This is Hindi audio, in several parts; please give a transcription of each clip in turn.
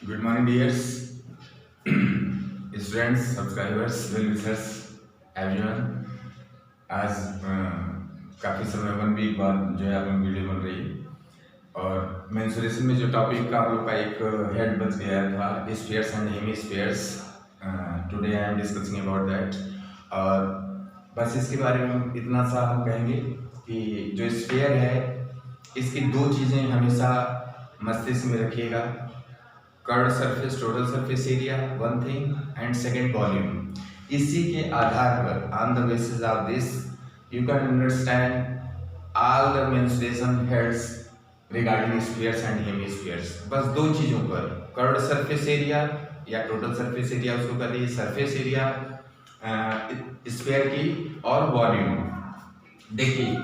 Good morning, dears, students, subscribers, well wishers, everyone. आज काफ़ी समय 1 वीक बाद जो है अपनी वीडियो बन रही है और मेंसुरेशन में जो टॉपिक का आप लोग का एक हेड बच गया था, spheres and hemispheres. Today I am discussing about that. और बस इसके बारे में इतना सा हम कहेंगे कि जो स्फीयर है इसकी दो चीज़ें हमेशा मस्तिष्क में रखिएगा. Curved surface, total surface area, one thing, and second volume. इसी के आधार पर on the basis of this you can understand all the mensuration heads regarding spheres and hemispheres. बस दो चीज़ों पर, कर्व्ड सरफेस एरिया या टोटल सरफेस एरिया उसको कहते हैं, सरफेस एरिया स्फीयर की, और वॉल्यूम. देखिए,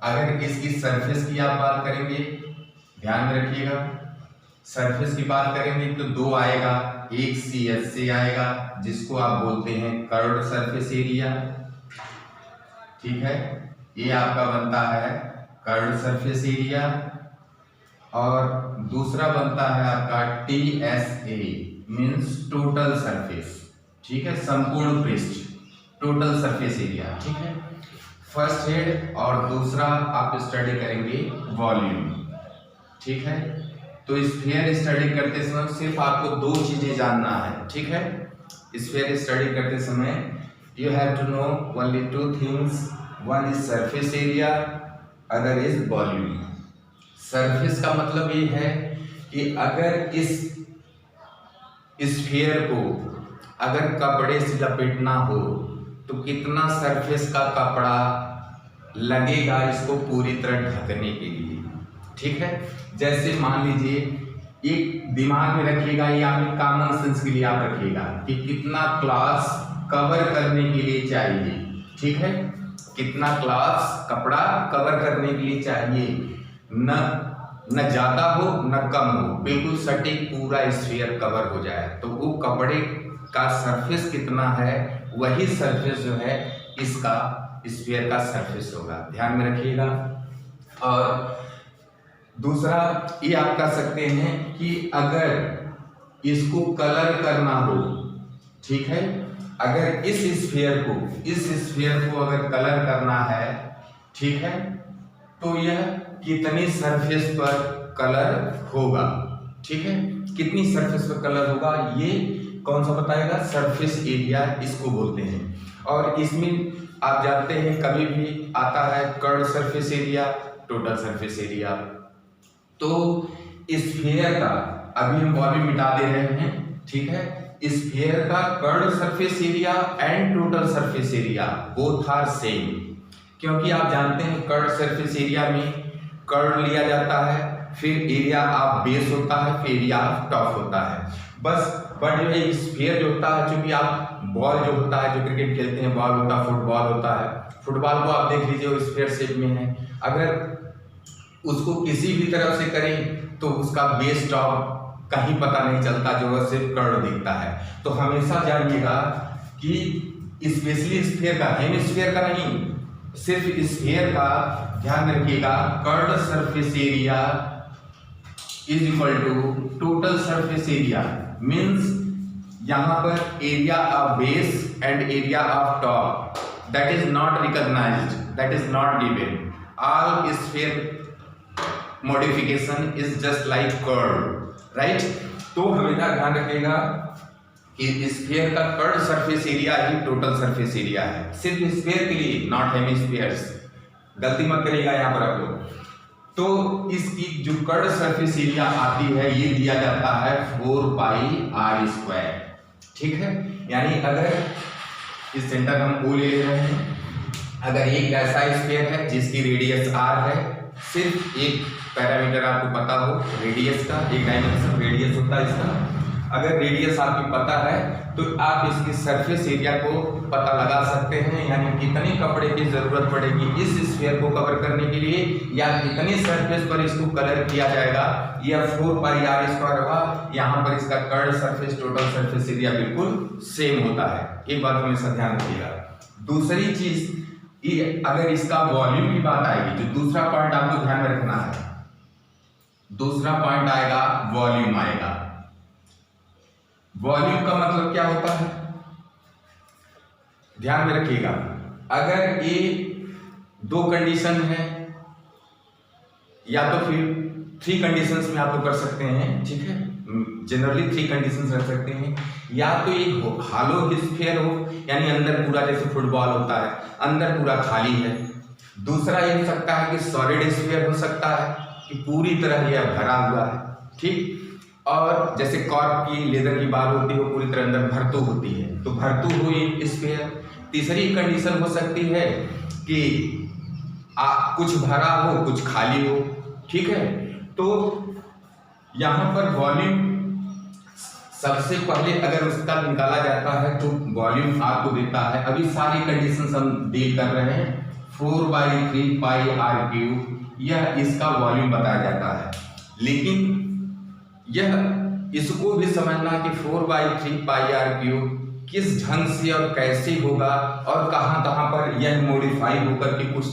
अगर इसकी सरफेस की आप बात करेंगे, ध्यान में रखिएगा, सरफेस की बात करेंगे तो दो आएगा, एक CS से आएगा जिसको आप बोलते हैं कर्व्ड सरफेस एरिया. ठीक है, ये आपका बनता है कर्व्ड सरफेस एरिया. और दूसरा बनता है आपका TSA, मींस टोटल सरफेस. ठीक है, संपूर्ण पृष्ठ, टोटल सरफेस एरिया. ठीक है, फर्स्ट हेड. और दूसरा आप स्टडी करेंगे वॉल्यूम. ठीक है, तो स्फीयर स्टडी करते समय सिर्फ आपको दो चीजें जानना है. ठीक है, स्फीयर स्टडी करते समय you have to know only two things. One is surface area, other is volume. Surface का मतलब ये है कि अगर इस स्फीयर को अगर कपड़े से लपेटना हो तो कितना सरफेस का कपड़ा लगेगा इसको पूरी तरह ढकने के लिए. ठीक है, जैसे मान लीजिए, एक दिमाग में रखिएगा, या कॉमन सेंस के लिए आप रखिएगा कि कितना क्लास कवर करने के लिए चाहिए. ठीक है, कितना क्लास कपड़ा कवर करने के लिए चाहिए, न ज्यादा हो न कम हो, बिल्कुल सटीक पूरा स्फीयर कवर हो जाए. तो वो कपड़े का सरफेस कितना है, वही सरफेस जो है इसका स्फीयर का सरफेस होगा. ध्यान में रखिएगा. और दूसरा ये आप कह सकते हैं कि अगर इसको कलर करना हो, ठीक है, अगर इस स्फीयर को अगर कलर करना है, ठीक है, तो यह कितनी सरफेस पर कलर होगा. ठीक है, कितनी सरफेस पर कलर होगा ये कौन सा बताएगा, सरफेस एरिया इसको बोलते हैं. और इसमें आप जानते हैं कभी भी आता है curved surface area, total surface area. तो स्फीयर का अभी हम वॉल्यूम मिटा दे रहे हैं. ठीक है, स्फीयर का curved surface area and total surface area both are same. क्योंकि आप जानते हैं कर्व्ड सरफेस एरिया में कर्व लिया जाता है, फिर एरिया ऑफ बेस होता है, फिर एरिया ऑफ टॉप होता है. बस बट जो है स्फीयर जो होता है, चूंकि आप बॉल जो होता है, जो क्रिकेट खेलते हैं, बॉल होता है, फुटबॉल होता है, फुटबॉल को आप देख लीजिए वो स्फीयर शेप में है. अगर उसको किसी भी तरफ से करें तो उसका बेस टॉप कहीं पता नहीं चलता, जो है सिर्फ कर्व दिखता है. तो हमेशा जानिएगा कि स्पेशली स्फीयर का, हेमिस्फीयर का नहीं, सिर्फ स्फीयर का ध्यान रखिएगा. Curved surface area is equal to total surface area, means यहाँ पर area of base and area of top that is not recognized, that is not given. All sphere modification is just like curve, right. तो हमेशा ध्यान रखिएगा कि स्फीयर का कर्व्ड सरफेस एरिया ही टोटल सरफेस एरिया है, सिर्फ स्फीयर के लिए, नॉट हेमिस्फीयर्स. गलती मत करिएगा यहाँ पर आप लोग. तो इसकी जो कर्व्ड सरफेस एरिया आती है ये दिया जाता है 4πr². ठीक है, यानी अगर इस सेंटर हम O ले रहे हैं, अगर एक ऐसा स्फीयर है जिसकी रेडियस r है, सिर्फ एक पैरामीटर आपको पता हो रेडियस का, एक डायमेंशन रेडियस होता है इसका. अगर रेडियस आपको पता है तो आप इसकी सरफेस एरिया को पता लगा सकते हैं, यानी कितने कपड़े की जरूरत पड़ेगी इस स्फीयर को कवर करने के लिए, या कितनी सरफेस पर इसको कलर किया जाएगा. यह 4πr² होगा. यहाँ पर इसका curved surface, total surface area बिल्कुल सेम होता है. एक बात हमेशा ध्यान रखिएगा. दूसरी चीज, अगर इसका वॉल्यूम की बात आएगी तो दूसरा पॉइंट आपको ध्यान में रखना है. दूसरा पॉइंट आएगा वॉल्यूम आएगा. वॉल्यूम का मतलब क्या होता है, ध्यान में रखिएगा। अगर ये दो कंडीशन है या तो फिर 3 कंडीशंस में आप लोग कर सकते हैं, ठीक है, जनरली 3 कंडीशंस रख सकते हैं। या तो एक हालो स्फीयर हो, यानी अंदर पूरा जैसे फुटबॉल होता है अंदर पूरा खाली है। दूसरा ये हो सकता है कि सॉलिड स्फीयर हो सकता है कि पूरी तरह यह भरा हुआ है, ठीक। और जैसे कॉर्क की लेदर की बाल होती है वो पूरी तरह अंदर भरतू होती है, तो भरतू हुई स्फीयर। तीसरी कंडीशन हो सकती है कि कुछ भरा हो कुछ खाली हो, ठीक है। तो यहाँ पर वॉल्यूम सबसे पहले अगर उसका निकाला जाता है तो वॉल्यूम आपको देता है, अभी सारी कंडीशंस हम डील कर रहे हैं, 4/3 पाई आर क्यूब, यह इसका वॉल्यूम बताया जाता है। लेकिन यह इसको भी समझना कि 4/3 पाई आर क्यूब किस ढंग से और कैसे होगा और कहाँ कहाँ पर यह मॉडिफाई होकर के कुछ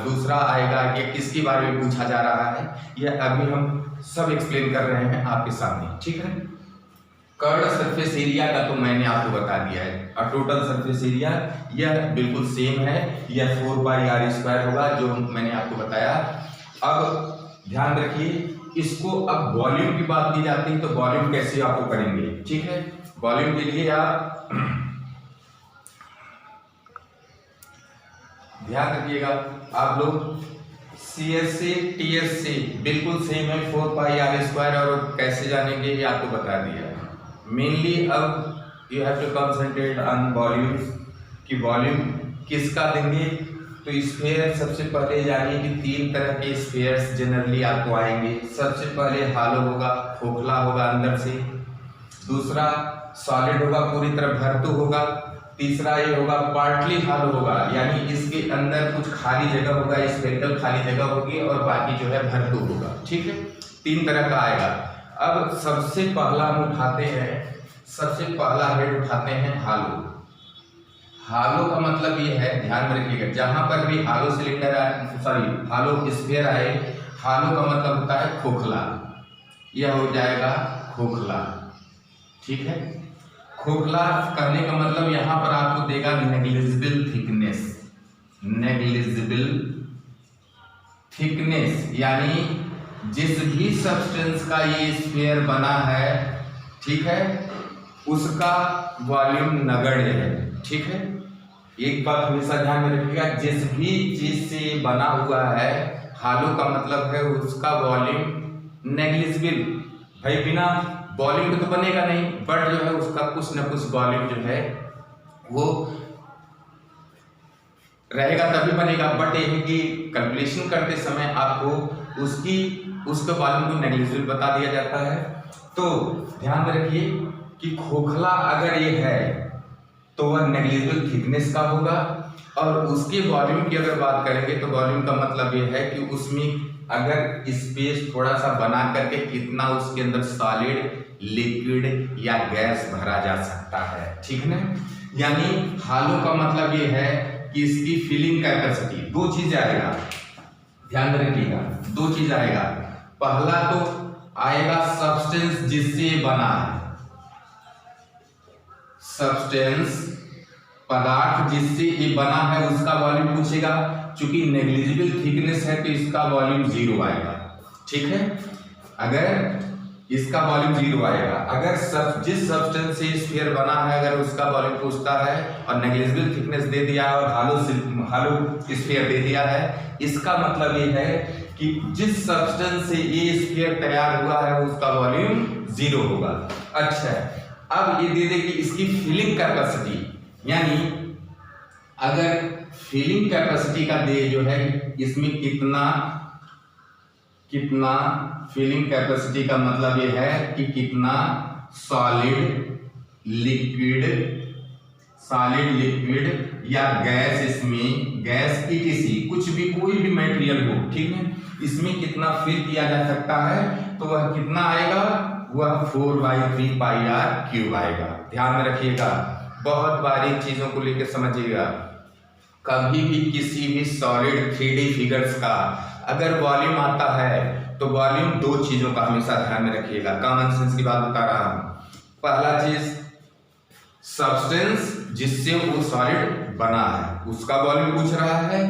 दूसरा आएगा, ये किसके बारे में पूछा जा रहा है, यह अभी हम सब एक्सप्लेन कर रहे हैं आपके सामने, ठीक है। कर्ड सरफेस एरिया का तो मैंने आपको बता दिया है, और टोटल सरफेस एरिया यह बिल्कुल सेम है, यह 4πr² होगा जो मैंने आपको बताया। अब ध्यान रखिए, इसको अब वॉल्यूम की बात की जाती है तो वॉल्यूम कैसे आपको करेंगे, ठीक है। वॉल्यूम के लिए आप ध्यान रखिएगा, आप लोग CS से TS से बिल्कुल सेम है 4πr², और कैसे जानेंगे ये आपको बता दिया है। मेनली अब you have to concentrate on volumes, कि वॉल्यूम किसका देंगे। तो स्फीयर सबसे पहले जानिए कि 3 तरह के स्फीयर्स जनरली आपको आएंगे। सबसे पहले हालो होगा, खोखला होगा अंदर से। दूसरा सॉलिड होगा, पूरी तरह भरतू होगा। तीसरा ये होगा पार्टली हालो होगा, यानी इसके अंदर कुछ खाली जगह होगा, स्फेरिकल खाली जगह होगी और बाकी जो है भरतू होगा, ठीक है। 3 तरह का आएगा। अब सबसे पहला हम उठाते हैं, सबसे पहला हेड उठाते हैं हालो। हालो का मतलब ये है, ध्यान में रखिएगा, जहां पर भी हालो सिलेंडर आए, सॉरी हालो स्फीयर आए, हालो का मतलब होता है खोखला, यह हो जाएगा खोखला, ठीक है। खोखला करने का मतलब यहाँ पर आपको देगा नेग्लिजिबल थिकनेस, नेग्लिजिबल थिकनेस, यानी जिस भी सब्सटेंस का ये स्फीयर बना है, ठीक है, उसका वॉल्यूम नगण्य है, ठीक है। एक बात हमेशा ध्यान में रखिएगा, जिस भी चीज से बना हुआ है हालो का मतलब है उसका वॉल्यूम नेग्लिजिबल, भाई बिना वॉल्यूम तो बनेगा नहीं, बट जो है उसका कुछ न कुछ वॉल्यूम जो है वो रहेगा तभी बनेगा। बट ये है कि कैलकुलेशन करते समय आपको उसके वॉल्यूम को नेग्लिजिबल बता दिया जाता है। तो ध्यान में रखिए कि खोखला अगर ये है तो वह नेग्लिजिबल थिकनेस का होगा, और उसके वॉल्यूम की अगर बात करेंगे तो वॉल्यूम का मतलब ये है कि उसमें अगर स्पेस थोड़ा सा बना करके कितना उसके अंदर सॉलिड, लिक्विड या गैस भरा जा सकता है, ठीक है। यानी हालो का मतलब ये है कि इसकी फिलिंग कैपेसिटी, 2 चीज आएगा, ध्यान रखिएगा, 2 चीज आएगा। पहला तो आएगा सब्सटेंस जिससे बना है, सब्सटेंस पदार्थ जिससे ये बना है उसका वॉल्यूम पूछेगा। चूंकि नेग्लिजिबल थिकनेस है तो इसका वॉल्यूम 0 आएगा, ठीक है। अगर इसका वॉल्यूम 0 आएगा, अगर जिस सब्सटेंस से स्फीयर बना है अगर उसका वॉल्यूम पूछता है और नेग्लिजिबल थिकनेस दे दिया है और हालो स्फीयर दे दिया है, इसका मतलब ये है कि जिस सब्सटेंस से ये स्फीयर तैयार हुआ है उसका वॉल्यूम 0 होगा। अच्छा, अब ये दे दे कि इसकी फिलिंग कैपेसिटी, यानी अगर फिलिंग कैपेसिटी का दे जो है इसमें कितना फिलिंग कैपेसिटी का मतलब ये है कि कितना सॉलिड, लिक्विड या गैस, इसमें गैस ETC कुछ भी कोई भी मटेरियल हो, ठीक है, इसमें कितना फिल किया जा सकता है, तो वह कितना आएगा, वह 4/3 पाई आर क्यूब आएगा। ध्यान में रखिएगा, बहुत बारीक चीजों को लेकर समझिएगा। कभी भी किसी भी सॉलिड 3D फिगर्स का अगर वॉल्यूम आता है तो वॉल्यूम 2 चीजों का हमेशा ध्यान में रखिएगा। कॉमन सेंस की बात बता रहा हूं, पहला चीज सब्सटेंस जिससे वो सॉलिड बना है उसका वॉल्यूम पूछ रहा है,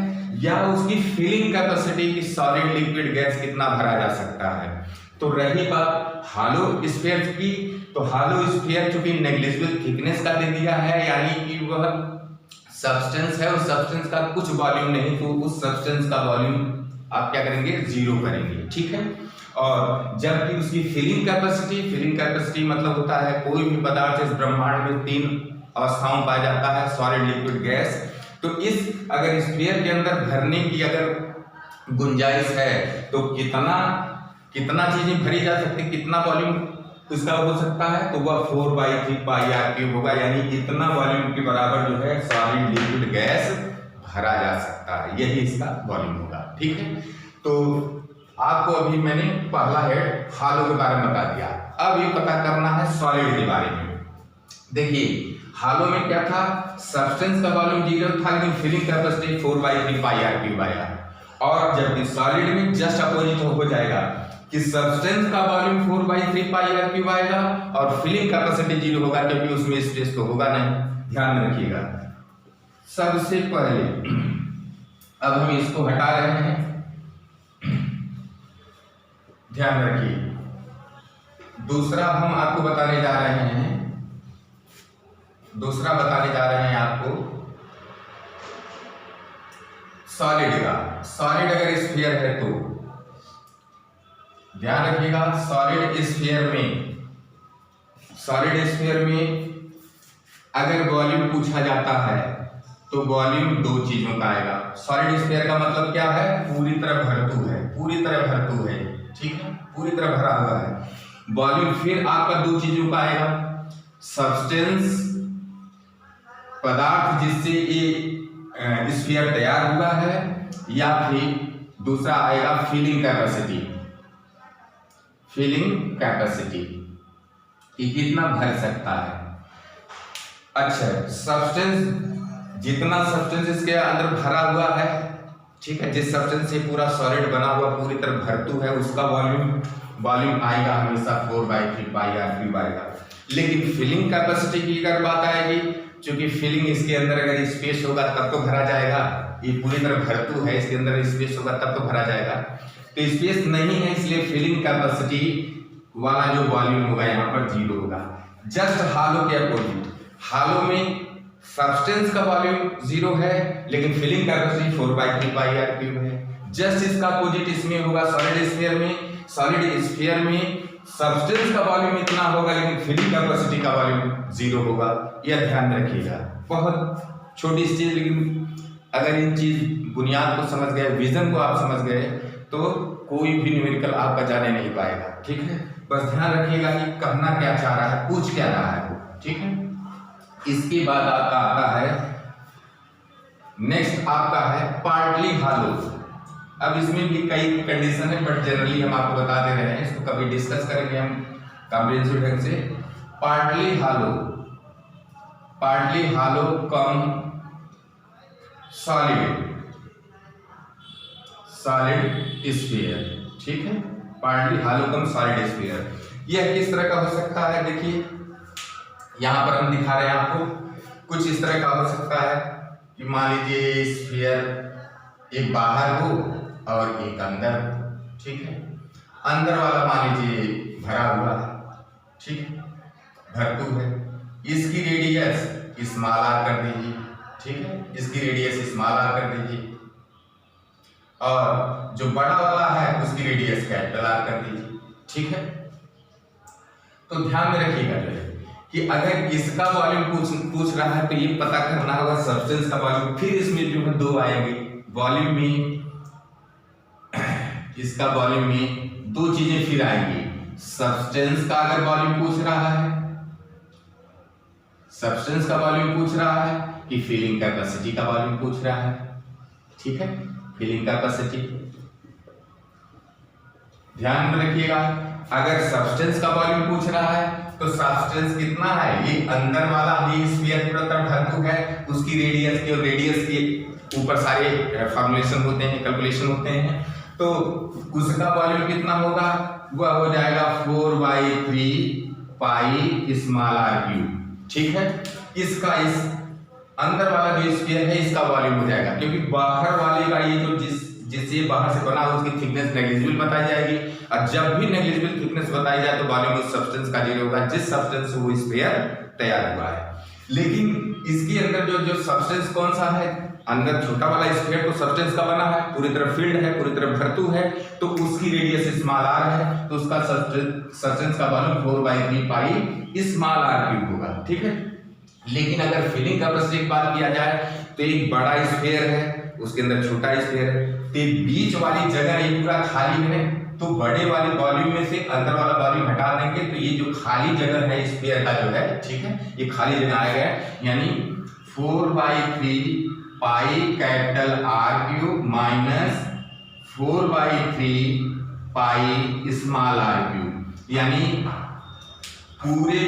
या उसकी फिलिंग कैपेसिटी की सॉलिड लिक्विड गैस कितना भरा जा सकता है। तो रही बात हालो स्फीयर की, तो हालो स्फीयर चूंकि नेग्लिजिबल थिकनेस का दे दिया है, यानी कि वह सब्सटेंस है, उस सब्सटेंस का कुछ वॉल्यूम नहीं, तो उस सब्सटेंस का वॉल्यूम आप क्या करेंगे, जीरो करेंगे, ठीक है। और जबकि उसकी फिलिंग कैपेसिटी मतलब होता है कोई भी पदार्थ इस ब्रह्मांड में 3 अवस्थाओं में पाया जाता है, सॉलिड लिक्विड गैस। तो इस अगर स्फीयर के अंदर भरने की अगर गुंजाइश है तो कितना चीजें भरी जा सकती, कितना वॉल्यूम उसका हो सकता है, तो वह 4/3πr³ होगा, यानी इतना वॉल्यूम के बराबर जो है सॉलिड लिक्विड गैस भरा जा सकता है, यही इसका वॉल्यूम होगा, ठीक है। तो आपको अभी मैंने पहला हेड हालो के बारे में बता दिया, अब ये पता करना है सॉलिड के बारे में। देखिए हालो में क्या था, सब्सटेंस का वॉल्यूम 0 था, लेकिन फिलिंग कैपेसिटी 4/3πr³ आया। और जबकि सॉलिड में जस्ट अपोजिट हो जाएगा कि सब्सटेंस का वॉल्यूम 4/3πr³ आएगा और फिलिंग कैपेसिटी 0 होगा, क्योंकि उसमें स्पेस तो होगा नहीं, ध्यान में रखिएगा। सबसे पहले अब हम इसको हटा रहे हैं, ध्यान रखिए। दूसरा आपको बताने जा रहे हैं आपको सॉलिड का। सॉलिड अगर स्फीयर है तो ध्यान रखिएगा, सॉलिड स्फीयर में अगर वॉल्यूम पूछा जाता है तो वॉल्यूम 2 चीजों का आएगा। सॉलिड स्फीयर का मतलब क्या है, पूरी तरह भरतू है, ठीक है, पूरी तरह भरा हुआ है। वॉल्यूम फिर आपका 2 चीजों का आएगा, सब्सटेंस पदार्थ जिससे ये स्फीयर तैयार हुआ है, या फिर दूसरा आएगा फिलिंग कैपेसिटी कि कितना भर सकता है। अच्छा, जितना सब्सटेंस इसके अंदर भरा हुआ है, ठीक है, जिस सब्सटेंस से पूरा सॉलिड बना हुआ पूरी तरह भरतू है, उसका वॉल्यूम आएगा हमेशा 4/3πr³ आएगा। लेकिन फिलिंग कैपेसिटी की अगर बात आएगी, क्योंकि फिलिंग इसके अंदर अगर स्पेस होगा तब तो भरा जाएगा, ये पूरी तरह भरतू है, इसके अंदर स्पेस होगा तब तो भरा जाएगा, तो स्पेस नहीं है, इसलिए फिलिंग कैपेसिटी वाला जो वॉल्यूम होगा यहाँ पर 0 होगा। जस्ट हालो के अपोजिट, हालो में सब्सटेंस का वॉल्यूम 0 है, लेकिन फिलिंग कैपेसिटी 4/3πr³ है। जस्ट इसका अपोजिट इसमें होगा सॉलिड स्फीयर में सब्सटेंस का वॉल्यूम इतना होगा, लेकिन फिलिंग कैपेसिटी का वॉल्यूम 0 होगा, यह ध्यान रखिएगा। बहुत छोटी चीज, लेकिन अगर इन चीज बुनियाद को समझ गए, विजन को आप समझ गए, तो कोई भी न्यूमेरिकल आपका जाने नहीं पाएगा, ठीक है। बस ध्यान रखिएगा कि कहना क्या चाह रहा है, पूछ क्या रहा है, ठीक है। इसके बाद आपका आता है नेक्स्ट, आपका है पार्टली हालो। अब इसमें भी कई कंडीशन है, बट जनरली हम आपको बता दे रहे हैं, इसको कभी डिस्कस करेंगे हम कॉम्प्रिहेंसिव ढंग से। पार्टली हालो कम सॉलिड स्फीयर, ठीक है, पार्टली हालो कम सॉलिड स्फीयर। यह किस तरह का हो सकता है, देखिए यहां पर हम दिखा रहे हैं आपको, कुछ इस तरह का हो सकता है कि मान लीजिए स्फीयर एक बाहर हो और एक अंदर, ठीक है। अंदर वाला मान लीजिए भरा हुआ है, ठीक है, भरतू है, इसकी रेडियस स्मॉल आर कर दीजिए, ठीक है, इसकी रेडियस स्मॉल आर कर दीजिए, और जो बड़ा वाला है उसकी रेडियस कैपिटल आर कर दीजिए, ठीक है। तो ध्यान में रखिएगा जो है कि अगर इसका वॉल्यूम पूछ रहा है तो ये पता करना होगा सब्सटेंस का वॉल्यूम, फिर इसमें जो है 2 आएंगे वॉल्यूम में, इसका वॉल्यूम में 2 चीजें फिर आएंगी। सब्सटेंस का अगर वॉल्यूम पूछ रहा है, सब्सटेंस का वॉल्यूम पूछ रहा है, कि फिलिंग कैपेसिटी का वॉल्यूम पूछ रहा है, ठीक है, फिलिंग कैपेसिटी ध्यान में रखिएगा। अगर सब्सटेंस का वॉल्यूम पूछ रहा है तो सब्सटेंस कितना है, ये अंदर वाला ही स्फीयर पूरा तरह भरतू है, उसकी रेडियस के और रेडियस के ऊपर सारे फॉर्मुलेशन होते हैं, कैलकुलेशन होते हैं, तो उसका वॉल्यूम कितना होगा, वह हो जाएगा 4/3 पाई स्मॉल आर क्यूब। ठीक है, इसका इस अंदर वाला जो स्फीयर है इसका वॉल्यूम हो जाएगा, क्योंकि बाहर वाले का ये जो जिससे बाहर से बना उसकी थिकनेस नेग्लिजिबल बताई जाएगी, और जब भी नेग्लिजिबल थिकनेस बताई जाए तो वॉल्यूम उस सब्सटेंस का 0 होगा जिस सब्सटेंस से वो स्फीयर तैयार हुआ है। लेकिन इसके अंदर जो सब्सटेंस कौन सा है, अंदर छोटा वाला स्फीयर तो सब्सटेंस का बना है, पूरी तरह फील्ड है, पूरी तरह भरतू है, तो उसकी रेडियस स्मॉल आर है, तो उसका सब्सटेंस का volume 4/3 pi small R cube होगा। ठीक है, लेकिन अगर फिलिंग कैपेसिटी की बात किया जाए तो एक बड़ा स्फीयर है, उसके अंदर छोटा स्फीयर है, तो बीच वाली जगह ये पूरा खाली है, तो बड़े वाले वॉल्यूम में से अंदर वाला वॉल्यूम हटा देंगे तो ये जो खाली जगह है स्फीयर का जो है, ठीक है, ये खाली जगह आएगा, यानी 4/3 pi capital R cube minus 4/3 pi small R cube, यानी पूरे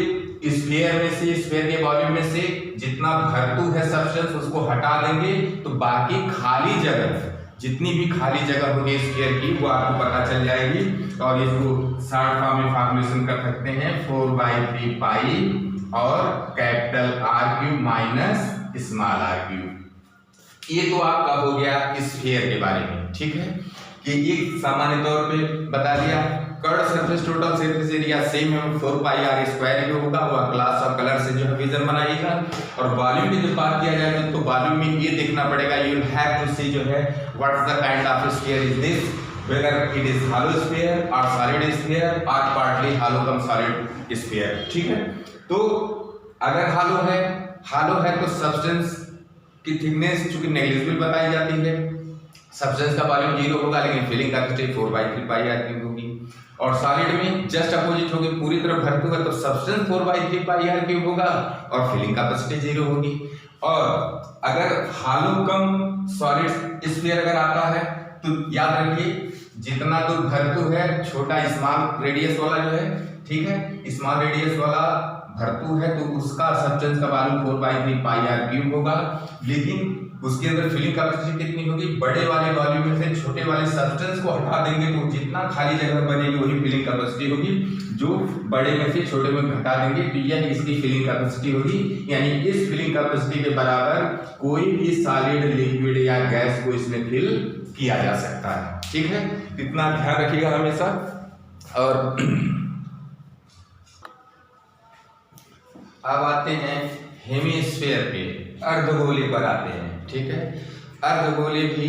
स्फीयर में से, स्फीयर के वॉल्यूम में से जितना भरतू है सब्सटेंस उसको हटा देंगे तो बाकी खाली जगह, जितनी भी खाली जगह होगी स्फीयर की वो आपको पता चल जाएगी, और इसको शॉर्ट फॉर्म में फॉर्मुलेशन कर सकते हैं 4/3 पाई और capital R cube minus small R cube. ये तो आपका हो गया स्फीयर के बारे में। ठीक है, कि ये सामान्य तौर पे बता दिया। Curve surface total surface area same है 4πr² जो होगा, वो क्लास ऑफ कलर से जो है विजन बनाइएगा। और वॉल्यूम की जब बात किया जाए तो वॉल्यूम में ये देखना पड़ेगा, यू विल हैव टू सी जो है what is the kind of sphere is this, whether it is hollow sphere और सॉलिड स्फीयर और पार्टली हॉलो कम सॉलिड स्फीयर। ठीक है, तो अगर हॉलो है तो सब्सटेंस की थिकनेस चूंकि नेग्लिजिबल बताई जाती है, सब्सटेंस का वॉल्यूम 0 होगा, लेकिन filling capacity 4/3 pi R cube होगी। और सॉलिड में जस्ट अपोजिट होगी, पूरी तरह भरतू है तो सब्सटेंस 4/3 पाई आर क्यूब होगा और फिलिंग कैपेसिटी 0 होगी। और अगर हॉलो कम सॉलिड स्फीयर अगर आता है तो याद रखिए जितना तो भरतू है, छोटा स्मॉल रेडियस वाला जो है, ठीक है, स्मॉल रेडियस वाला भरतू है तो उसका सब्सटेंस का वॉल्यूम 4/3 पाई आर क्यूब होगा, लेकिन उसके अंदर फिलिंग कैपेसिटी कितनी होगी, बड़े वाले वॉल्यूम में से छोटे वाले सब्सटेंस को हटा देंगे तो जितना खाली जगह बनेगी वही फिलिंग कैपेसिटी होगी, जो बड़े में से छोटे में घटा देंगे तो यह इसकी फिलिंग कैपेसिटी होगी। यानी इस फिलिंग कैपेसिटी के बराबर कोई भी सॉलिड, लिक्विड या गैस को इसमें फिल किया जा सकता है। ठीक है, इतना ध्यान रखिएगा हमेशा। और अब आते हैं हेमिस्फीयर पे, अर्धगोले पर आते हैं। ठीक है, अर्धगोले भी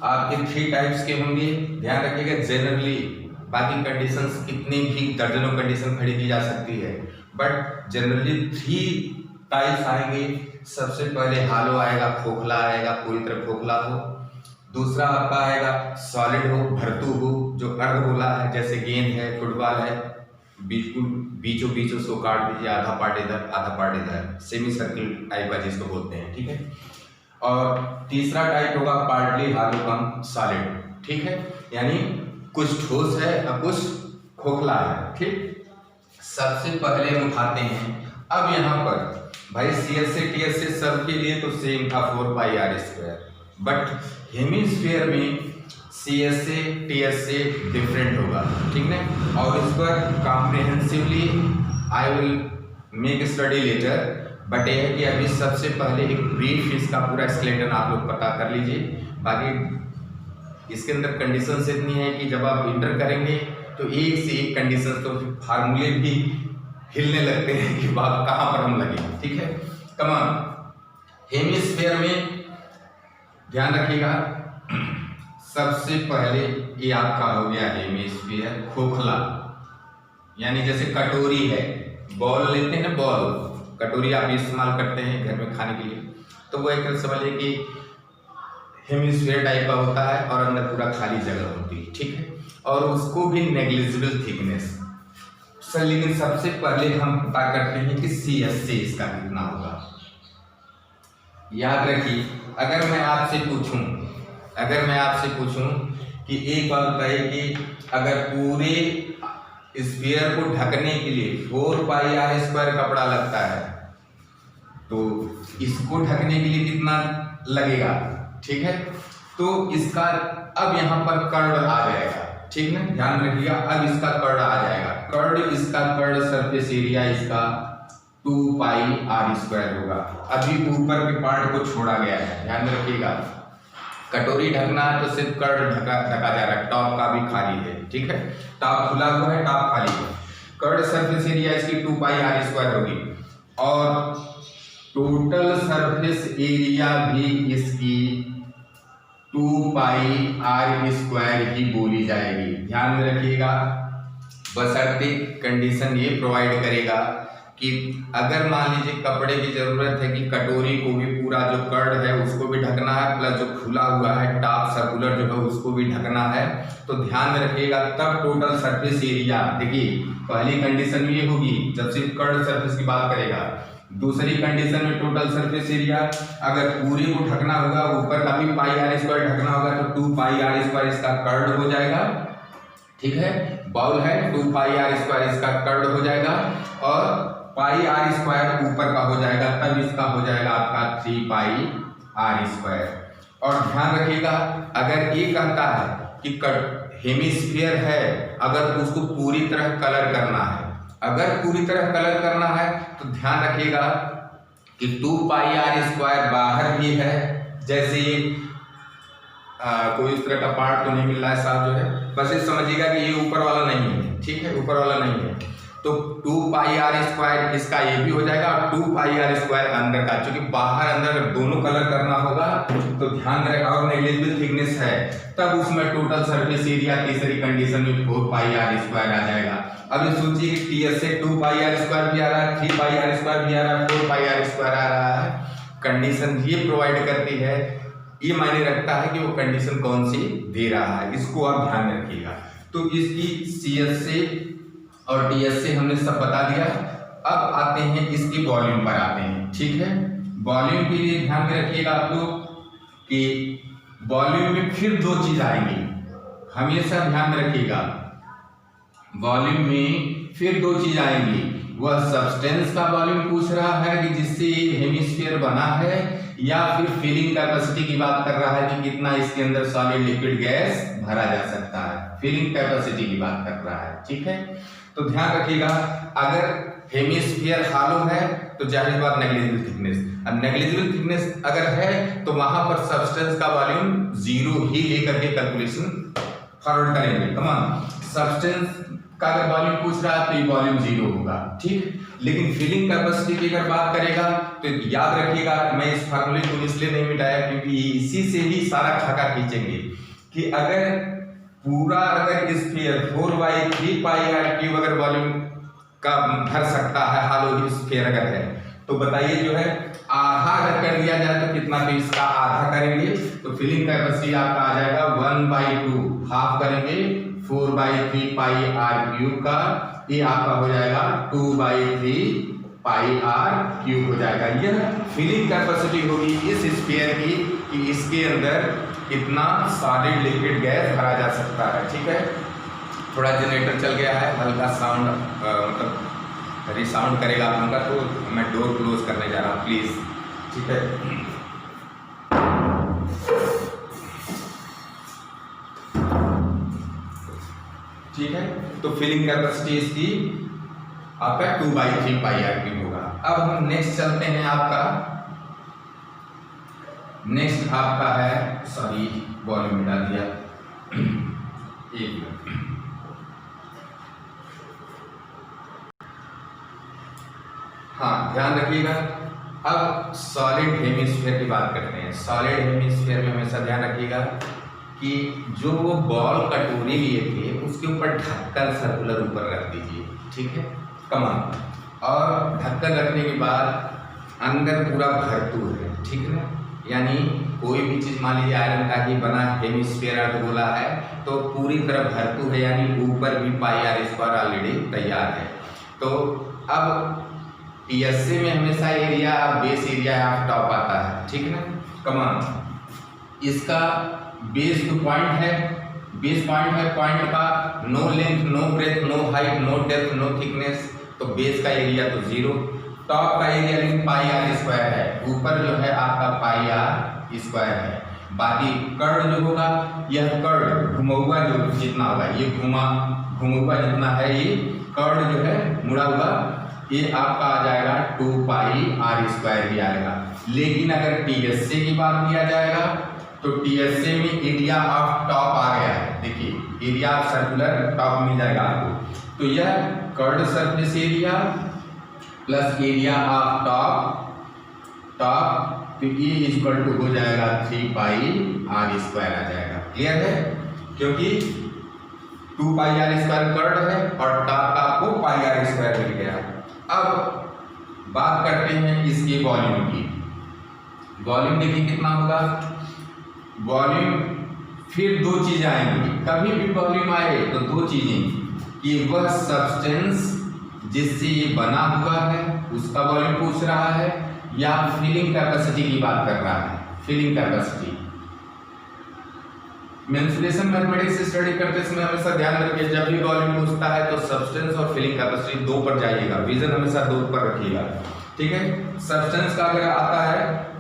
आपके 3 टाइप्स के होंगे, ध्यान रखिएगा। जनरली बाकी कंडीशंस कितनी भी दर्जनों कंडीशन खड़ी की जा सकती है, बट जनरली 3 टाइप्स आएंगे। सबसे पहले हॉलो आएगा, खोखला आएगा, पूरी तरह खोखला हो। दूसरा आपका आएगा सॉलिड हो, भरतू हो, जो अर्धगोला है, जैसे गेंद है, फुटबॉल है, बिल्कुल बीचों बीच उसको काट दीजिए, आधा पार्ट इधर आधा पार्ट इधर, सेमी सर्किल टाइप का जिसको बोलते हैं। ठीक है, और तीसरा टाइप होगा पार्टली हॉलो कम सॉलिड। ठीक है, यानी कुछ ठोस है और कुछ खोखला है। ठीक, सबसे पहले हम उठाते हैं, अब यहाँ पर भाई CS से TS से सबके लिए तो सेम था 4πr², बट हेमिस्फीयर में CS से TS से डिफरेंट होगा। ठीक है, और इस पर comprehensively I will make study letter, but यह है कि अभी सबसे पहले एक ब्रीफ इसका पूरा स्केलेटन आप लोग पता कर लीजिए। बाकी इसके अंदर कंडीशंस इतनी है कि जब आप इंटर करेंगे तो एक से एक कंडीशंस, तो फार्मूले भी हिलने लगते हैं कि बात कहाँ पर हम लगे। ठीक है, कमान हेमिस्फीयर में ध्यान रखिएगा, सबसे पहले ये आपका हो गया हेमिस्फीयर खोखला, यानी जैसे कटोरी है, बॉल लेते हैं ना, बॉल कटोरी आप इस्तेमाल करते हैं घर में खाने के लिए, तो वो एक तरह समझिए कि हेमिस्फीयर टाइप का होता है और अंदर पूरा खाली जगह होती है। ठीक है, और उसको भी नेग्लिजिबल थिकनेस। लेकिन सबसे पहले हम पता करते हैं कि CS से इसका कितना होगा। याद रखिए, अगर मैं आपसे पूछूं कि एक बात बताइए कि अगर पूरे स्फीयर को ढकने के लिए 4πr² कपड़ा लगता है तो इसको ढकने के लिए कितना लगेगा। ठीक है, तो इसका अब यहाँ पर कर्व आ जाएगा, ठीक ना, ध्यान रखिएगा। अब इसका कर्ड आ जाएगा, इसका कर्ड सरफेस एरिया इसका 2 पाई r स्क्वायर होगा। अभी ऊपर के पार्ट को छोड़ा गया है, ध्यान रखिएगा। कटोरी ढकना है तो सिर्फ कर्ड ढका जा रहा है, टॉप का भी खाली है, ठीक है, टॉप खुला हुआ है, टॉप खाली है। कर्ड सरफेस एरिया इसकी 2 पाई r स्क्वायर होगी और टोटल सरफेस एरिया भी इसकी 2 पाई r स्क्वायर ही बोली जाएगी। ध्यान में रखिएगा, बशर्ते कंडीशन ये प्रोवाइड करेगा कि अगर मान लीजिए कपड़े की जरूरत है कि कटोरी को भी पूरा जो कर्ड है उसको भी ढकना है, प्लस जो खुला हुआ है टॉप सर्कुलर जो है उसको भी ढकना है, तो ध्यान में रखिएगा तब टोटल सरफेस एरिया, देखिए पहली कंडीशन ये होगी जब सिर्फ कर्ड सरफेस की बात करेगा। दूसरी कंडीशन में टोटल सरफेस एरिया अगर पूरी को ढकना होगा, ऊपर का भी पाई r स्क्वायर ढकना होगा तो 2 पाई r स्क्वायर इसका कर्ड हो जाएगा, ठीक है। बाउल है 2 पाई r स्क्वायर इसका कर्ड हो जाएगा और पाई r स्क्वायर ऊपर का हो जाएगा, तब इसका हो जाएगा आपका 3 पाई r स्क्वायर। और ध्यान रखिएगा अगर ये कहता है कि हेमिस्फीयर है, अगर उसको पूरी तरह कलर करना है, अगर पूरी तरह कलर करना है तो ध्यान रखिएगा कि 2 पाई r स्क्वायर बाहर भी है, जैसे ये कोई इस तरह का पार्ट तो नहीं मिल रहा है साहब जो है, बस ये समझिएगा कि ये ऊपर वाला नहीं है, ठीक है, ऊपर वाला नहीं है, तो 2 पाई r स्क्वायर इसका ये भी हो जाएगा और 2 पाई r स्क्वायर अंदर का, क्योंकि बाहर अंदर दोनों कलर करना होगा तो ध्यान रखा, और नेग्लिजिबल थिकनेस है तब उसमें टोटल सरफेस एरिया तीसरी कंडीशन में 4 पाई r स्क्वायर आ जाएगा। अब ये सोचिए कि टीएस से 2 पाई r स्क्वायर भी आ रहा है, 3 पाई r स्क्वायर भी आ रहा है, 4 पाई r स्क्वायर आ रहा है। कंडीशन ये प्रोवाइड करती है, ये मायने रखता है कि वो कंडीशन कौन सी दे रहा है, इसको आप ध्यान में रखिएगा। तो इसकी CS से और टीएस से हमने सब बता दिया। अब आते हैं इसकी वॉल्यूम पर आते हैं, ठीक है। वॉल्यूम के लिए ध्यान में रखिएगा आप लोग कि वॉल्यूम में फिर 2 चीज आएंगी, हमेशा ध्यान में रखिएगा। वॉल्यूम में फिर 2 चीज आएंगी, वह सब्सटेंस का वॉल्यूम पूछ रहा है कि जिससे हेमिस्फीयर बना है, या फिर फिलिंग कैपेसिटी की बात कर रहा है कि कितना इसके अंदर सॉलिड लिक्विड गैस भरा जा सकता है, फिलिंग कैपेसिटी की बात कर रहा है, ठीक है। तो ध्यान रखिएगा अगर हेमिस्फीयर हॉलो है तो जाहिर बात नेग्लिजिबल थिकनेस, अब नेग्लिजिबल थिकनेस अगर है तो वहां पर सब्सटेंस का वॉल्यूम 0 ही लेकर के कैलकुलेशन फॉरवर्ड करेंगे। तमाम सब्सटेंस का अगर वॉल्यूम पूछ रहा है तो ये वॉल्यूम 0 होगा, ठीक। लेकिन फिलिंग कैपेसिटी की अगर बात करेगा तो याद रखिएगा, मैं इस फार्मूले को इसलिए नहीं मिटाया क्योंकि इसी से ही सारा खाका खींचेंगे कि अगर पूरा अगर स्फीयर 4/3 पाई r क्यूब अगर वॉल्यूम का भर सकता है हालो स्फीयर अगर है, तो बताइए जो है आधा अगर कर दिया जाए तो कितना, तो इसका आधा करेंगे तो फिलिंग कैपेसिटी आपका आ जाएगा 1/2, हाफ करेंगे 4/3 पाई r क्यूब का, ये आपका हो जाएगा 2/3 पाई r क्यूब हो जाएगा। यह फिलिंग कैपेसिटी होगी इस स्फीयर की कि इसके अंदर कितना सॉलिड लिक्विड गैस भरा जा सकता है, ठीक है। थोड़ा जनरेटर चल गया है, हल्का साउंड मतलब रिसाउंड करेगा आपका, तो मैं डोर क्लोज करने जा रहा हूँ प्लीज, ठीक है। ठीक है, तो फिलिंग कैपेसिटी इसकी आपका 2/3 पाई r क्यूब होगा। अब हम नेक्स्ट चलते हैं, आपका नेक्स्ट आपका है, सॉरी वॉल्यूम मिटा दिया, एक मिनट, हाँ ध्यान रखिएगा। अब सॉलिड हेमिस्फीयर की बात करते हैं। सॉलिड हेमिस्फीयर में हमेशा ध्यान रखिएगा कि जो वो बॉल कटोरी लिए थे उसके ऊपर ढक्कन सर्कुलर ऊपर रख दीजिए, ठीक है, कमान, और ढक्कन रखने के बाद अंदर पूरा भरतू है, ठीक है ना, यानी कोई भी चीज़ मान लीजिए आयरन का ही बना हेमिस्फीयर अर्धगोला है तो पूरी तरह भरतू है, यानी ऊपर भी पाई r स्क्वायर ऑलरेडी तैयार है। तो अब टीएससी में हमेशा area base area of top आता है, ठीक है ना, कमान इसका बेस जो पॉइंट है, बेस पॉइंट है, पॉइंट का no length no breadth no height no depth no thickness, तो बेस का एरिया तो 0, टॉप का एरिया लेकिन पाई r स्क्वायर है, ऊपर जो है आपका पाई r स्क्वायर है, बाकी कर्ण जो होगा, यह कर्ण घुमा जो जितना होगा, ये घुमा जितना है, ये कर्ण जो है मुड़ा हुआ, ये आपका आ जाएगा 2 पाई आर स्क्वायर ही आएगा। लेकिन अगर टीएसए की बात किया जाएगा तो टीएसए में एरिया ऑफ टॉप आ गया है। देखिए एरिया ऑफ सर्कुलर टॉप मिल जाएगा आपको, तो यह curved surface area plus area of top तो ये इक्वल टू हो जाएगा 3 पाई आर स्क्वायर आ जाएगा। क्लियर है, क्योंकि 2 पाई आर स्क्वायर कर्ड है और टॉप का आपको पाई आर स्क्वायर मिल गया। अब बात करते हैं इसके वॉल्यूम की। वॉल्यूम देखिए कितना होगा, वॉल्यूम फिर दो चीजें आएंगी, कभी भी वॉल्यूम आए तो दो चीजें, कि वह सब्सटेंस जिससे ये बना हुआ है उसका वॉल्यूम पूछ रहा है या फिलिंग कैपेसिटी की बात कर रहा है। Filling capacity mensuration mathematics study करते समय हमेशा ध्यान रखिए, जब भी वॉल्यूम पूछता है तो सब्सटेंस और फिलिंग कैपेसिटी दो पर जाइएगा, विजन हमेशा दो पर रखिएगा। ठीक है, सब्सटेंस का अगर आता है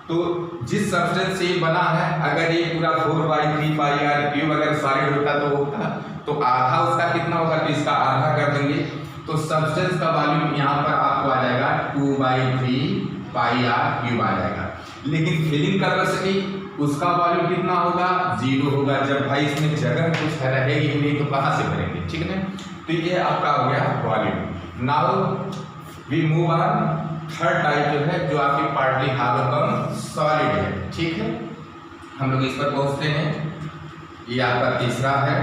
तो जिस सब्सटेंस से बना है, अगर ये पूरा 4/3 पाई आर क्यूब अगर सॉलिड होता तो आधा उसका कितना होगा, तो इसका आधा कर देंगे तो सब्सटेंस का वॉल्यूम यहाँ पर आपको आ जाएगा 2/3 पाई आर क्यूब आ जाएगा। लेकिन फिलिंग कैपेसिटी उसका वॉल्यूम कितना होगा, 0 होगा। जब भाई इसमें जगह कुछ रहेगी नहीं तो कहाँ से भरेंगे, ठीक है। तो ये आपका हो गया volume. Now we move on, third type जो है जो आपकी पार्टली हालो कम सॉलिड है। ठीक है, हम लोग इस पर पहुंचते हैं, ये आपका तीसरा है।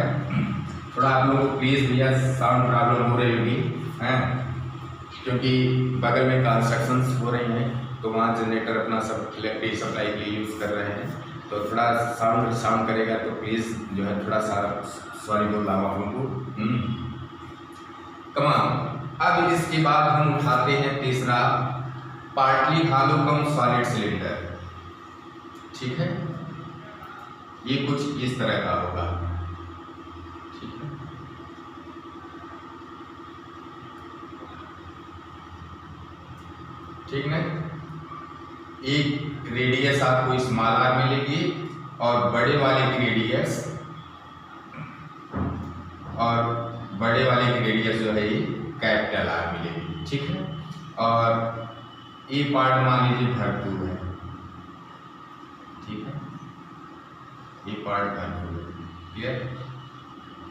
थोड़ा आप लोगों को प्लीज भैया साउंड प्रॉब्लम हो रही होगी हैं, क्योंकि बगल में कंस्ट्रक्शंस हो रही हैं तो वहाँ जनरेटर अपना सब इलेक्ट्रिक सप्लाई के लिए यूज़ कर रहे हैं, तो थोड़ा साउंड करेगा तो प्लीज़ जो है थोड़ा सा सॉरी बोल रहा हूँ आप लोगों को। कमान, अब इसके बाद हम उठाते हैं तीसरा, पार्टली हालो कम सॉलिड सिलेंडर। ठीक है, ये कुछ इस तरह का होगा। ठीक है, ठीक है, एक रेडियस आपको स्मॉल आर मिलेगी और बड़े वाले की रेडियस जो है ये कैपिटल आर मिलेगी। ठीक है, और ये पार्ट मान लीजिए भरतू है। ठीक है, ये पार्ट भरतू है। क्लियर,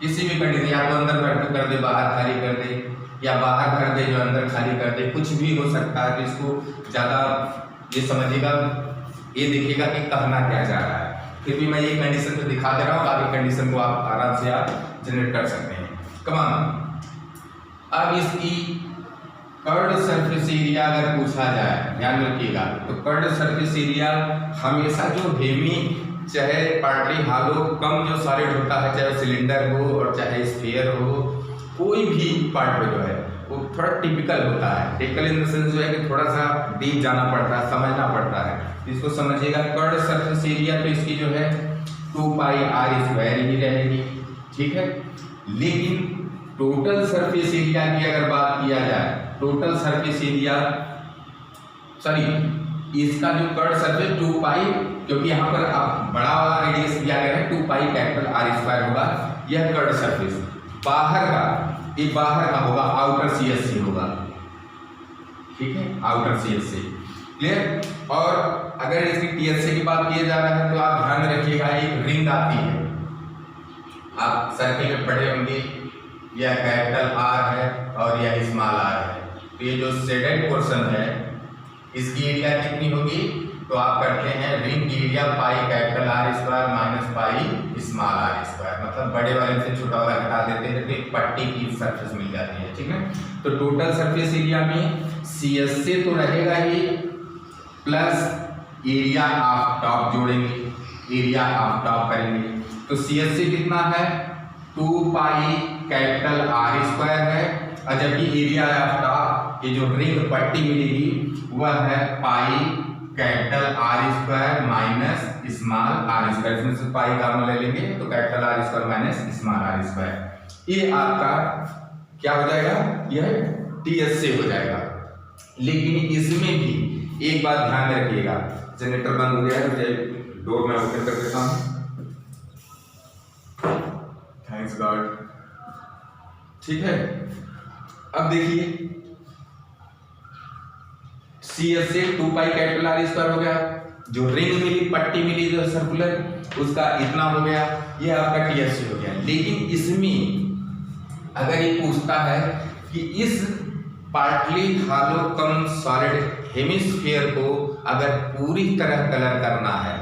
किसी भी कंडीशन, या तो अंदर भरतू कर दे, बाहर खाली कर दे, या बाहर भर दे जो अंदर खाली कर दे, कुछ भी हो सकता है। तो इसको ज़्यादा ये समझिएगा, ये देखिएगा कि कहना क्या जा रहा है। फिर भी मैं ये कंडीशन तो दिखा दे रहा हूँ, आगे कंडीशन को आप आराम से आप जनरेट कर सकते हैं। कमान, अब इसकी कर्ड सरफेस एरिया अगर पूछा जाए, ध्यान रखिएगा, तो कर्ड सरफेस एरिया हमेशा जो हेमी, चाहे पार्टली हालो कम जो सॉलिड होता है, चाहे सिलेंडर हो और चाहे स्फीयर हो, कोई भी पार्ट में जो है वो थोड़ा टिपिकल होता है। टिपिकल इन द सेंस जो है कि थोड़ा सा डीप जाना पड़ता है, समझना पड़ता है। इसको समझिएगा, कर्ड सरफेस एरिया तो इसकी जो है 2 पाई आर स्क्वायर ही रहेगी। ठीक है, लेकिन टोटल सरफेस एरिया की अगर बात किया जाए, टोटल सरफेस एरिया इसका जो कर्ड सरफेस 2 पाई, क्योंकि यहाँ पर आप बड़ा वाला रेडियस दिया गया है 2 पाई कैपिटल आर स्क्वायर होगा, यह कर्ड सरफेस। बाहर का, ये बाहर का होगा, आउटर सीएससी होगा। ठीक है, आउटर सीएससी। क्लियर, और अगर इसकी टीएससी की बात किया जा रहा है तो आप ध्यान में रखिएगा, एक रिंग आती है, आप सर्किल में पढ़े होंगे, यह कैपिटल आर है और यह स्मॉल आर है। तो ये जो शेडेड पोर्शन है इसकी एरिया कितनी होगी, तो आप करते हैं रिंग की area pi capital R square minus pi small R square, मतलब बड़े वाले से छोटा वाला हटा देते हैं तो एक पट्टी की सरफेस मिल जाती है। ठीक है, तो टोटल सरफेस एरिया में सीएस से तो रहेगा ही, प्लस एरिया ऑफ टॉप जोड़ेंगे, एरिया ऑफ टॉप करेंगे। तो सीएस से कितना है, 2 पाई कैपिटल आर स्क्वायर है, और जबकि एरिया ऑफ टॉप, ये जो रिंग पट्टी मिलेगी वह है pi capital R square minus small R square. इसमें से पाई का ले लेंगे तो capital R square minus small R square. ये आपका क्या हो जाएगा, यह टीएस से हो जाएगा। लेकिन इसमें भी एक बात ध्यान रखिएगा, जनरेटर बंद हो गया है, डोर मैं ओपन कर देता हूँ। Thanks God. ठीक है, अब देखिए CS से 2 पाई कैपिटल आर स्क्वायर हो गया, जो रिंग मिली, पट्टी मिली जो सर्कुलर, उसका इतना हो गया, ये आपका TSC हो गया। लेकिन इसमें अगर ये पूछता है कि इस पार्टली हॉलो कम सॉलिड हेमिस्फीयर को अगर पूरी तरह कलर करना है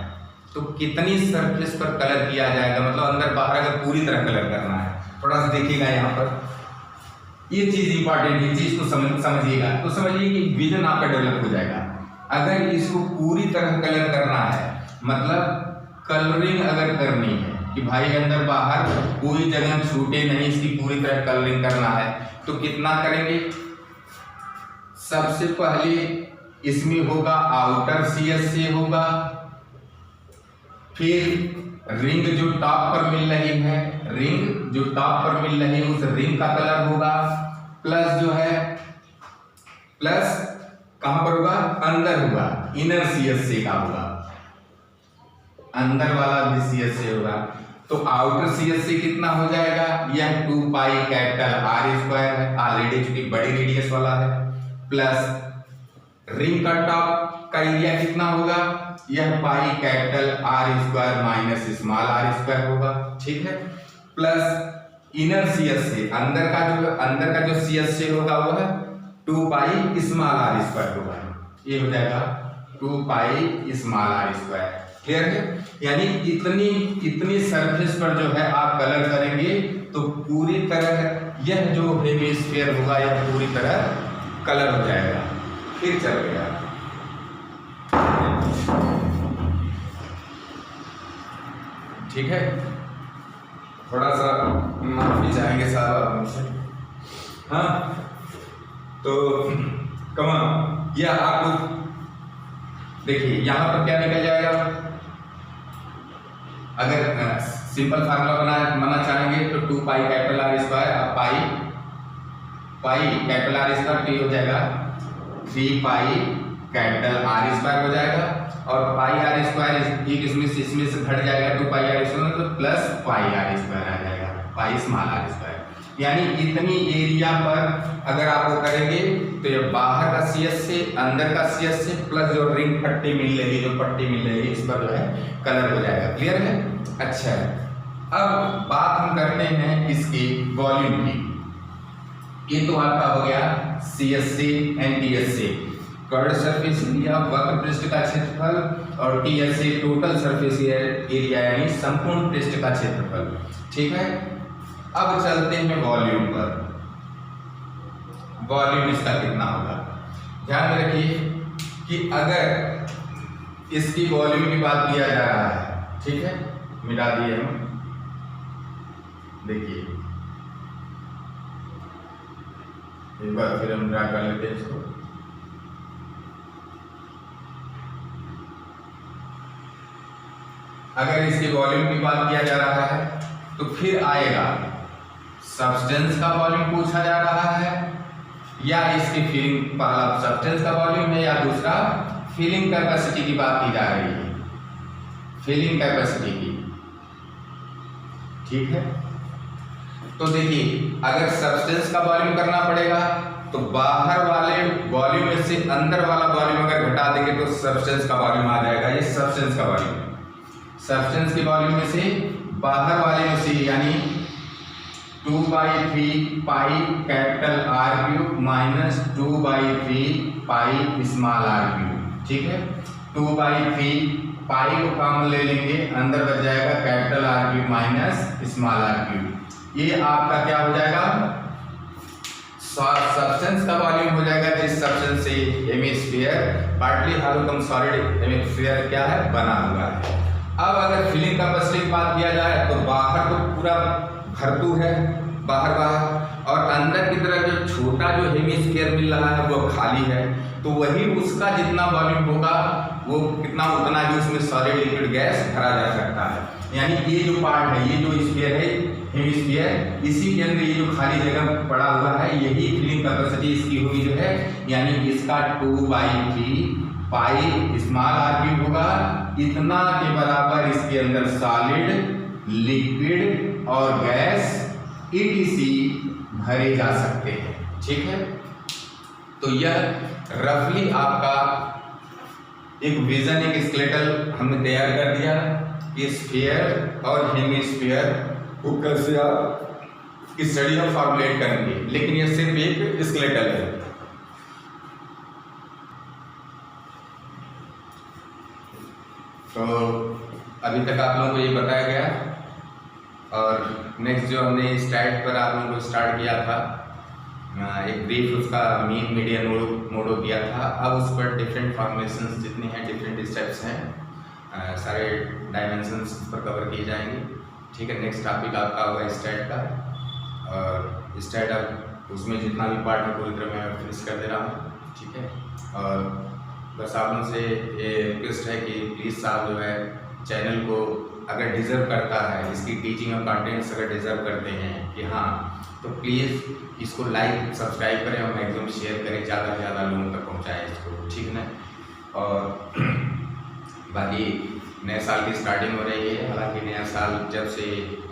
तो कितनी सरफेस पर कलर किया जाएगा, मतलब अंदर बाहर अगर पूरी तरह कलर करना है। थोड़ा सा देखिएगा यहाँ पर, ये चीज इंपॉर्टेंट है, चीज को समझिएगा तो समझिए कि विजन आपका डेवलप हो जाएगा। अगर इसको पूरी तरह कलर करना है, मतलब कलरिंग अगर करनी है कि भाई अंदर बाहर कोई जगह छूटे नहीं, इसकी पूरी तरह कलरिंग करना है, तो कितना करेंगे? सबसे पहले इसमें होगा आउटर CSA होगा, फिर रिंग जो टॉप पर मिल रही है, रिंग जो टॉप पर मिल रही है उस रिंग का कलर होगा, प्लस जो है प्लस कहां पर होगा? अंदर होगा, इनर CSA का होगा, अंदर वाला भी CSA होगा। तो आउटर CSA कितना हो जाएगा? यह 2 पाई कैपिटल R स्क्वायर है, ऑलरेडी चूंकि बड़ी रेडियस वाला है, प्लस रिंग का टॉप का एरिया कितना होगा? यह pi capital R square minus small r square होगा। ठीक है, प्लस इनर CSA, अंदर का जो CSA होगा वह 2 पाई स्मॉल r स्क्वायर होगा। ये हो जाएगा 2 pi small r square. Clear है? यानी इतनी सरफेस पर जो है आप कलर करेंगे तो पूरी तरह यह जो हेमिस्फीयर होगा यह पूरी तरह कलर हो जाएगा। फिर चल गया, ठीक है, थोड़ा सा माफी चाहेंगे साहब आप मुझसे। हाँ, तो कमान यह आपको देखिए यहां पर क्या निकल जाएगा। अगर सिंपल फार्मूला बनाना चाहेंगे तो 2 pi capital R square, pi capital R square तो हो जाएगा 3 पाई कैपिटल R स्क्वायर हो जाएगा, और पाई R स्क्वायर इसमें से घट जाएगा 2 पाई R स्क्वायर, तो प्लस पाई R स्क्वायर आ जाएगा, पाई स्मॉल r स्क्वायर। यानी इतनी एरिया पर अगर आप वो करेंगे तो ये बाहर का CSA, अंदर का CSA प्लस जो रिंग पट्टी मिल रही, जो पट्टी मिल रही है, इस पर जो है कलर हो जाएगा। क्लियर है? अच्छा है, अब बात हम करते हैं इसकी वॉल्यूम की। ये तो आपका हो गया CSA and TSA, curve surface area, वक्र पृष्ठ का क्षेत्रफल, और TSA टोटल सरफेस एरिया यानी संपूर्ण पृष्ठ का क्षेत्रफल। ठीक है, अब चलते हैं वॉल्यूम पर। वॉल्यूम इसका कितना होगा? ध्यान में रखिए कि अगर इसकी वॉल्यूम की बात किया जा रहा है, ठीक है, मिटा दिए हम, देखिए एक बार फिर हम ड्रा कर लेते हैं इसको। अगर इसकी वॉल्यूम की बात किया जा रहा है तो फिर आएगा सब्सटेंस का वॉल्यूम पूछा जा रहा है, या इसकी फिलिंग, पहला सब्सटेंस का वॉल्यूम है या दूसरा फिलिंग कैपेसिटी की बात की जा रही है, फिलिंग कैपेसिटी की। ठीक है, तो देखिए अगर सब्सटेंस का वॉल्यूम करना पड़ेगा तो बाहर वाले वॉल्यूम में से अंदर वाला वॉल्यूम अगर घटा देंगे तो सब्सटेंस का वॉल्यूम आ जाएगा। ये सब्सटेंस का वॉल्यूम, सब्सटेंस के वॉल्यूम में से बाहर वाले में से यानी 2/3 pi capital R cube minus 2/3 pi small r cube. ठीक है, 2/3 पाई को कॉमन ले लेंगे, अंदर बच जाएगा capital R cube minus small r cube. ये आपका क्या हो जाएगा? सब्सटेंस का वॉल्यूम हो जाएगा, जिस सब्सटेंस से हेमिस्फीयर पार्टली हॉलो कम सॉलिड हेमिस्फीयर क्या है, बना हुआ है। अब अगर फिलिंग कैपेसिटी की बात किया जाए तो बाहर तो पूरा भरतू है, बाहर, और अंदर की तरफ जो छोटा जो हेमिस्फीयर मिल रहा है वो खाली है, तो वही उसका जितना वॉल्यूम होगा वो कितना उतना ही उसमें सॉलिड लिक्विड गैस भरा जा सकता है। यानी ये जो पार्ट है, ये जो स्फीयर है, हेमिस्फीयर, इसी के अंदर ये जो खाली जगह पड़ा हुआ है यही फिलिंग कैपेसिटी इसकी होगी जो है, यानी इसका 2/3 पाई स्मॉल r क्यूब होगा। इतना के बराबर इसके अंदर सॉलिड, लिक्विड और गैस ETC भरे जा सकते हैं। ठीक है, तो यह रफली आपका एक विजन, एक स्केलेटल हमने तैयार कर दिया कि स्फीयर और हेमिस्फीयर को कैसे आप स्टडी और फॉर्मुलेट करेंगे, लेकिन यह सिर्फ एक स्केलेटल है। तो अभी तक आप लोगों को ये बताया गया, और नेक्स्ट जो हमने स्टार्ट पर आप लोगों को स्टार्ट किया था, एक ब्रीफ उसका मीन मीडियन मोडो किया था। अब उस पर डिफरेंट फॉर्मेशंस जितने हैं, डिफरेंट स्टेप्स हैं, सारे डायमेंशंस पर कवर किए जाएंगे। ठीक है, नेक्स्ट टॉपिक आपका होगा स्टैट का, और स्टैट अब उसमें जितना भी पार्ट है पूरी तरह मैं फिनिश कर दे रहा हूँ। ठीक है, और बस आप लोगों से ये रिक्वेस्ट है कि प्लीज़ साहब जो है चैनल को अगर डिज़र्व करता है, इसकी टीचिंग और कंटेंट्स अगर डिज़र्व करते हैं कि हाँ, तो प्लीज़ इसको लाइक सब्सक्राइब करें और मैक्सिमम शेयर करें, ज़्यादा से ज़्यादा लोगों तक पहुँचाएं इसको। ठीक है ना, और बाकी नए साल की स्टार्टिंग हो रही है। हालांकि नया साल जब से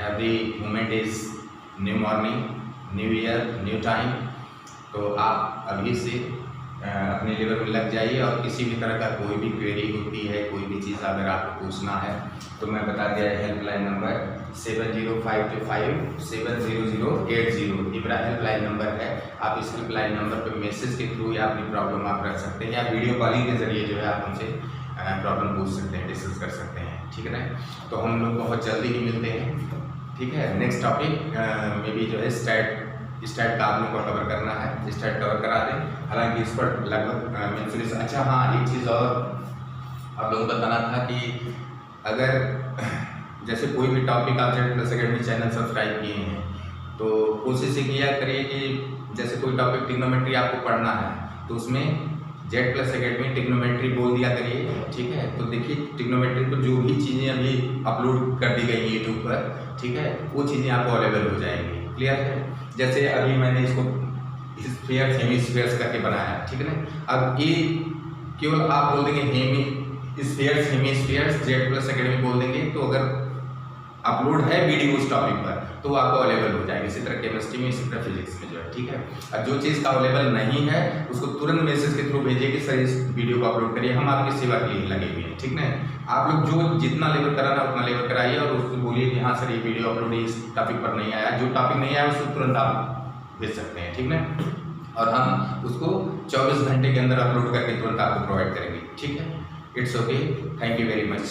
every moment is new morning, new year, new time, तो आप अभी से अपने लेवल में लग जाइए। और किसी भी तरह का कोई भी क्वेरी होती है, कोई भी चीज़ अगर आपको पूछना है, तो मैं बता दिया हेल्पलाइन नंबर 7052570080 ये मेरा हेल्पलाइन नंबर है। आप इस हेल्पलाइन नंबर पे मैसेज के थ्रू या अपनी प्रॉब्लम आप रख सकते हैं, या वीडियो कॉलिंग के जरिए जो है आप हमसे प्रॉब्लम पूछ सकते हैं, डिस्कस कर सकते हैं। ठीक है ना, तो हम लोग बहुत जल्दी ही मिलते हैं। ठीक है, नेक्स्ट टॉपिक में भी जो है स्टैट का आप लोग को कवर करना है, स्टैट कवर करा दें। हालांकि इस पर लगभग मेंशन। अच्छा हाँ, एक चीज़ और आप लोगों को बताना था कि अगर जैसे कोई भी टॉपिक आप जेड+ अकेडमी चैनल सब्सक्राइब किए हैं, तो कोशिश ये किया करिए कि जैसे कोई टॉपिक ट्रिग्नोमेट्री आपको पढ़ना है, तो उसमें जेड+ अकेडमी ट्रिग्नोमेट्री बोल दिया करिए। ठीक है, तो देखिए ट्रिग्नोमेट्री पर जो भी चीज़ें अभी अपलोड कर दी गई हैं यूट्यूब पर, ठीक है, वो चीज़ें आपको अवेलेबल हो जाएंगी। क्लियर है, जैसे अभी मैंने इसको स्फीयर्स हेमिस्फीयर्स करके बनाया। ठीक है ना, अब ये केवल आप बोल देंगे स्फीयर्स हेमिस्फीयर्स जेड+ अकेडमी बोल देंगे, तो अगर अपलोड है वीडियो उस टॉपिक पर तो वो आपको अवेलेबल हो जाएगी। इसी तरह केमिस्ट्री में, इसी तरह फिजिक्स में जो है। ठीक है, और जो चीज़ का अवेलेबल नहीं है उसको तुरंत मैसेज के थ्रू भेजिए कि सर इस वीडियो को अपलोड करिए, हम आपकी सेवा के लिए लगे हुए हैं। ठीक है, आप लोग जो जितना लेवल कराना उतना लेवल कराइए, और उसको बोलिए कि हाँ सर ये वीडियो अपलोड इस टॉपिक पर नहीं आया। जो टॉपिक नहीं आया उसको तुरंत आप भेज सकते हैं। ठीक है, और हम उसको 24 घंटे के अंदर अपलोड करके तुरंत आपको प्रोवाइड करेंगे। ठीक है, it's okay, thank you very much.